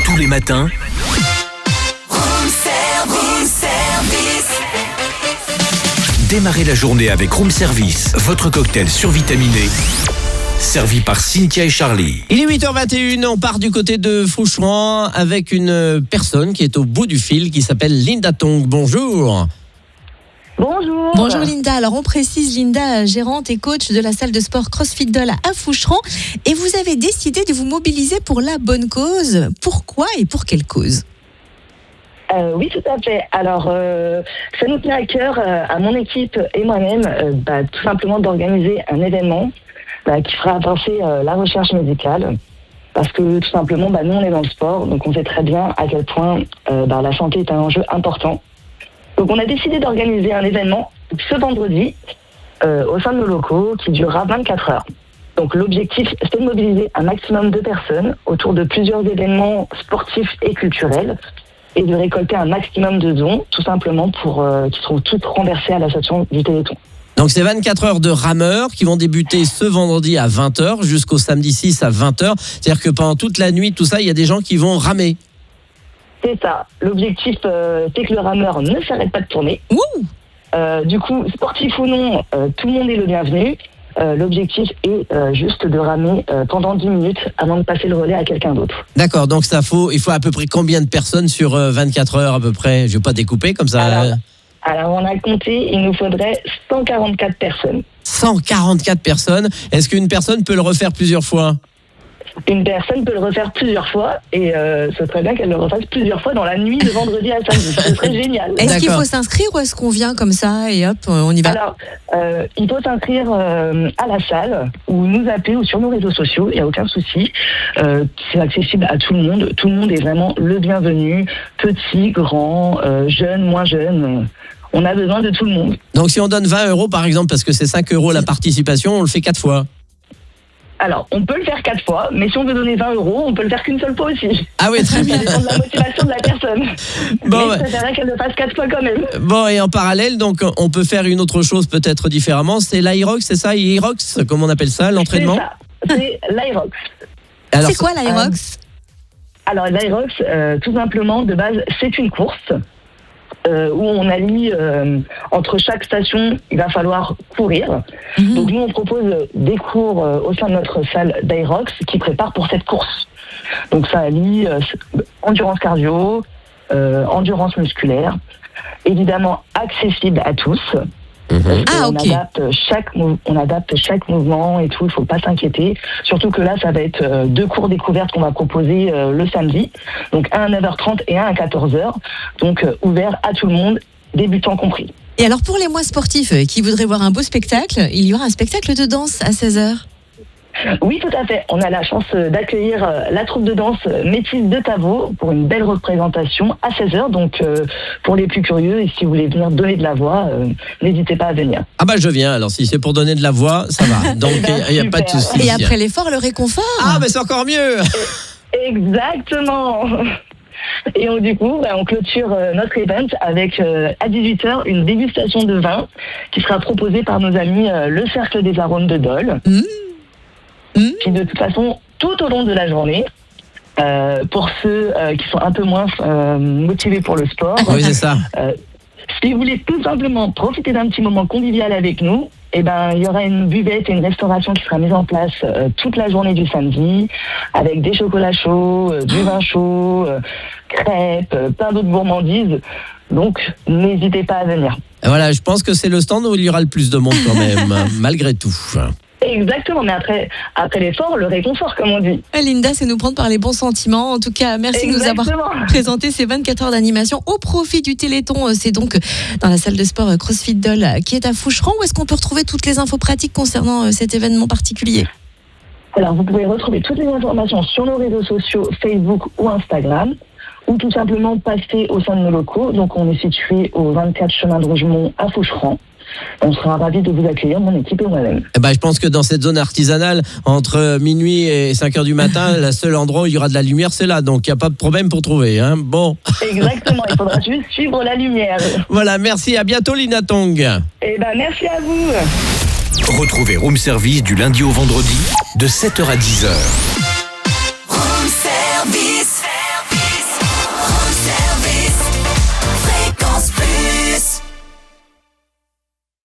Tous les matins, démarrez la journée avec Room Service, votre cocktail survitaminé, servi par Cynthia et Charlie. Il est 8h21, on part du côté de Foucheran avec une personne qui est au bout du fil, qui s'appelle Linda Tong. Bonjour. Bonjour. Bonjour Linda, alors on précise Linda, gérante et coach de la salle de sport CrossFit Doll à Foucheran, et vous avez décidé de vous mobiliser pour la bonne cause. Pourquoi et pour quelle cause ? Oui, tout à fait. Alors, ça nous tient à cœur, à mon équipe et moi-même, tout simplement d'organiser un événement qui fera avancer la recherche médicale. Parce que tout simplement, nous on est dans le sport, donc on sait très bien à quel point la santé est un enjeu important. Donc on a décidé d'organiser un événement ce vendredi au sein de nos locaux qui durera 24 heures. Donc l'objectif, c'est de mobiliser un maximum de personnes autour de plusieurs événements sportifs et culturels et de récolter un maximum de dons, tout simplement pour qui seront toutes renversées à l'association du Téléthon. Donc c'est 24 heures de rameurs qui vont débuter ce vendredi à 20h jusqu'au samedi 6 à 20h. C'est-à-dire que pendant toute la nuit, tout ça, il y a des gens qui vont ramer. C'est ça. L'objectif, c'est que le rameur ne s'arrête pas de tourner. Du coup, sportif ou non, tout le monde est le bienvenu. L'objectif est juste de ramer pendant 10 minutes avant de passer le relais à quelqu'un d'autre. D'accord, donc il faut à peu près combien de personnes sur 24 heures à peu près ? Je ne vais pas découper comme ça. Alors, on a compté, il nous faudrait 144 personnes. 144 personnes. Est-ce qu'une personne peut le refaire plusieurs fois ? Une personne peut le refaire plusieurs fois et ce serait bien qu'elle le refasse plusieurs fois dans la nuit de vendredi à samedi. Ce serait génial. Est-ce qu'il faut s'inscrire ou est-ce qu'on vient comme ça et hop, on y va ? Alors, il faut s'inscrire à la salle ou nous appeler ou sur nos réseaux sociaux, il n'y a aucun souci. C'est accessible à tout le monde. Tout le monde est vraiment le bienvenu, petit, grand, jeune, moins jeune. On a besoin de tout le monde. Donc si on donne 20 € par exemple, parce que c'est 5 € la participation, on le fait 4 fois. Alors, on peut le faire 4 fois, mais si on veut donner 20 €, on peut le faire qu'une seule fois aussi. Ah oui, très bien. Ça dépend de la motivation de la personne. Mais je préférerais qu'elle le fasse 4 fois quand même. Bon, et en parallèle, donc, on peut faire une autre chose peut-être différemment. C'est l'Aerox, c'est ça, Aerox, comme on appelle ça, l'entraînement ? C'est ça, c'est l'Aerox. C'est quoi l'Aerox ? Alors, l'Aerox, tout simplement, de base, c'est une course. Où on allie entre chaque station, il va falloir courir. Donc nous, on propose des cours au sein de notre salle d'Aerox qui prépare pour cette course. Donc ça allie endurance cardio, endurance musculaire, évidemment accessible à tous. On adapte chaque mouvement et tout, il ne faut pas s'inquiéter. Surtout que là, ça va être 2 cours découvertes qu'on va proposer le samedi. Donc un à 9h30 et un à 14h. Donc ouvert à tout le monde, débutants compris. Et alors pour les moins sportifs qui voudraient voir un beau spectacle, il y aura un spectacle de danse à 16h. Oui, tout à fait. On a la chance d'accueillir la troupe de danse Métis de Tavaux pour une belle représentation à 16h. Donc, pour les plus curieux, et si vous voulez venir donner de la voix, n'hésitez pas à venir. Ah je viens. Alors, si c'est pour donner de la voix, ça va. Donc, il n'y a pas de souci. Et après l'effort, le réconfort. Ah, mais c'est encore mieux. Exactement. Et du coup, on clôture notre event avec, à 18h, une dégustation de vin qui sera proposée par nos amis le Cercle des Arômes de Dole. Puis de toute façon, tout au long de la journée, pour ceux qui sont un peu moins motivés pour le sport, oui, c'est ça. Si vous voulez tout simplement profiter d'un petit moment convivial avec nous, il y aura une buvette et une restauration qui sera mise en place toute la journée du samedi, avec des chocolats chauds, du vin chaud, crêpes, plein d'autres gourmandises. Donc, n'hésitez pas à venir. Voilà, je pense que c'est le stand où il y aura le plus de monde quand même, malgré tout. Exactement, mais après l'effort, le réconfort, comme on dit. Linda, c'est nous prendre par les bons sentiments. En tout cas, merci de nous avoir présenté ces 24 heures d'animation au profit du Téléthon. C'est donc dans la salle de sport CrossFit Doll qui est à Foucheran. Où est-ce qu'on peut retrouver toutes les infos pratiques concernant cet événement particulier ? Alors, vous pouvez retrouver toutes les informations sur nos réseaux sociaux, Facebook ou Instagram, ou tout simplement passer au sein de nos locaux. Donc, on est situé au 24 chemin de Rougemont à Foucheran. On sera ravis de vous accueillir, mon équipe et moi-même. Je pense que dans cette zone artisanale, entre minuit et 5h du matin, le seul endroit où il y aura de la lumière, c'est là. Donc, il n'y a pas de problème pour trouver. Bon. Exactement, il faudra juste suivre la lumière. Voilà, merci. À bientôt, Linda Tong. Merci à vous. Retrouvez Room Service du lundi au vendredi de 7h à 10h.